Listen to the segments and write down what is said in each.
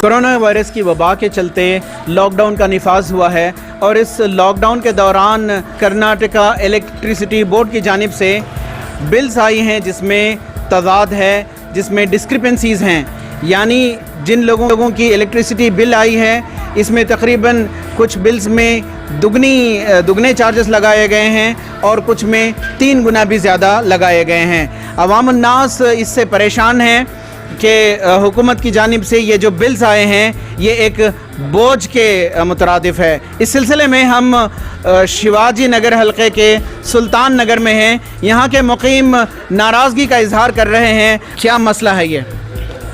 Corona virus की वबा के चलते लॉकडाउन का निफाज हुआ है और इस लॉकडाउन के दौरान कर्नाटका इलेक्ट्रिसिटी बोर्ड की जानिब से बिल्स आई हैं जिसमें तज़ाद है, जिसमें डिस्क्रिपेंसीज़ हैं। यानी जिन लोगों की इलेक्ट्रिसिटी बिल आई है इसमें तकरीबन कुछ बिल्स में दुगने चार्जेस लगाए गए हैं और कुछ में 3 गुना भी ज़्यादा लगाए गए हैं। अवाम अन्नास इससे परेशान हैं कि हुकूमत की जानिब से ये जो बिल्स आए हैं ये एक बोझ के मुतरादिफ है। इस सिलसिले में हम शिवाजी नगर हलके के सुल्तान नगर में हैं। यहाँ के मुकीम नाराज़गी का इजहार कर रहे हैं। क्या मसला है ये?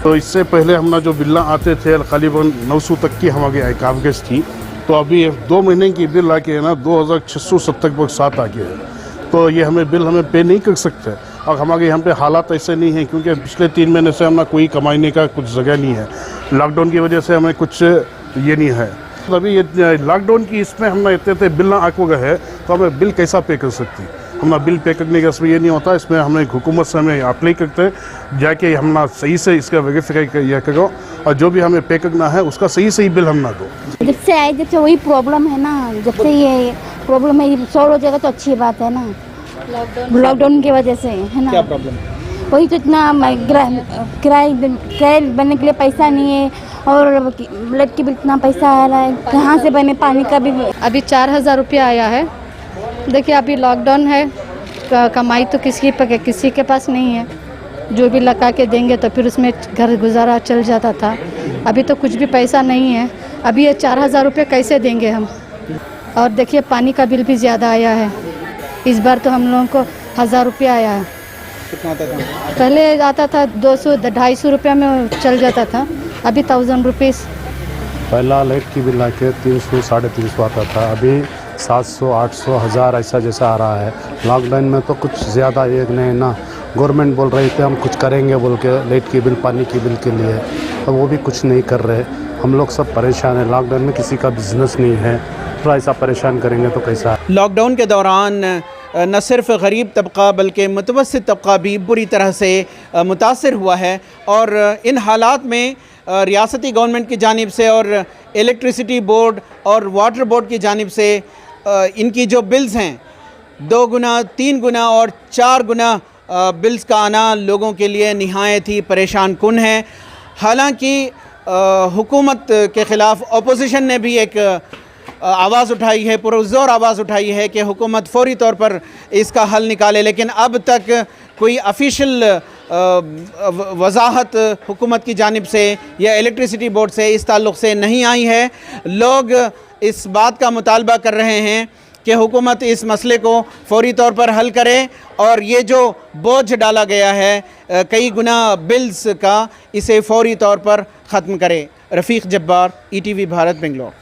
तो इससे पहले हम जो बिल्ला आते थे करीबन 900 तक की हमारी कागज़ थी, तो अभी 2 महीने की बिल आके है ना 2600 तक साथ आ गया है। तो ये बिल हमें पे नहीं कर सकते और हमारे यहाँ पे हालात ऐसे नहीं हैं क्योंकि पिछले 3 महीने से हमें कोई कमाने का कुछ जगह नहीं है। लॉकडाउन की वजह से हमें कुछ ये नहीं है। तो अभी ये लॉकडाउन की इसमें हम इतने बिल आको गए है तो हमें बिल कैसा पे कर सकती? हम बिल पे करने का इसमें ये नहीं होता। इसमें हमें हुकूमत से हमें अप्लाई करते जाके हम सही से इसका वेरीफाई करो और जो भी हमें पे करना है उसका सही बिल हम ना दो। जब से आए जब से वही प्रॉब्लम है ना, जब से ये प्रॉब्लम है। 100 हो जाएगा तो अच्छी बात है ना, लॉकडाउन की वजह से है ना। क्या प्रॉब्लम? वही तो इतना किराए बनने के लिए पैसा नहीं है और ब्लड की भी इतना पैसा आ रहा है, कहाँ से बने? पानी का भी अभी 4000 रुपया आया है। देखिए अभी लॉकडाउन है, कमाई तो किसी के पास नहीं है। जो भी लगा के देंगे तो फिर उसमें घर गुजारा चल जाता था। अभी तो कुछ भी पैसा नहीं है। अभी ये 4000 रुपये कैसे देंगे हम? और देखिए पानी का बिल भी ज़्यादा आया है। इस बार तो हम लोगों को 1000 रुपया आया है। कितना आता था? पहले आता था 200-250 रुपया में चल जाता था, अभी 1000 रुपीज़। पहला लाइट की बिल आके 300-350 आता था, अभी 700-800 1000 ऐसा जैसा आ रहा है। लॉकडाउन में तो कुछ ज़्यादा एक नहीं ना, गवर्नमेंट बोल रही थी हम कुछ करेंगे बोल के लाइट की बिल पानी की बिल के लिए, तो वो भी कुछ नहीं कर रहे। हम लोग सब परेशान हैं। लॉकडाउन में किसी का बिजनेस नहीं है, थोड़ा ऐसा परेशान करेंगे तो कैसा? लॉकडाउन के दौरान न सिर्फ गरीब तबका बल्कि मुतवस्सित तबका भी बुरी तरह से मुतासर हुआ है और इन हालात में रियासती गवर्नमेंट की जानिब से और इलेक्ट्रिसिटी बोर्ड और वाटर बोर्ड की जानिब से इनकी जो बिल्स हैं 2 गुना, 3 गुना और 4 गुना बिल्स का आना लोगों के लिए निहायत ही परेशान कुन है। हालांकि हुकूमत के ख़िलाफ़ अपोजिशन ने भी एक आवाज़ उठाई है, पुरज़ोर आवाज़ उठाई है कि हुकूमत फ़ौरी तौर पर इसका हल निकाले, लेकिन अब तक कोई ऑफिशियल वजाहत हुकूमत की जानिब से या इलेक्ट्रिसिटी बोर्ड से इस ताल्लुक़ से नहीं आई है। लोग इस बात का मुतालबा कर रहे हैं कि हुकूमत इस मसले को फ़ौरी तौर पर हल करे और ये जो बोझ डाला गया है कई गुना बिल्स का, इसे फ़ौरी तौर पर ख़त्म करे। रफ़ीक जब्बार, ETV भारत, बेंगलोर।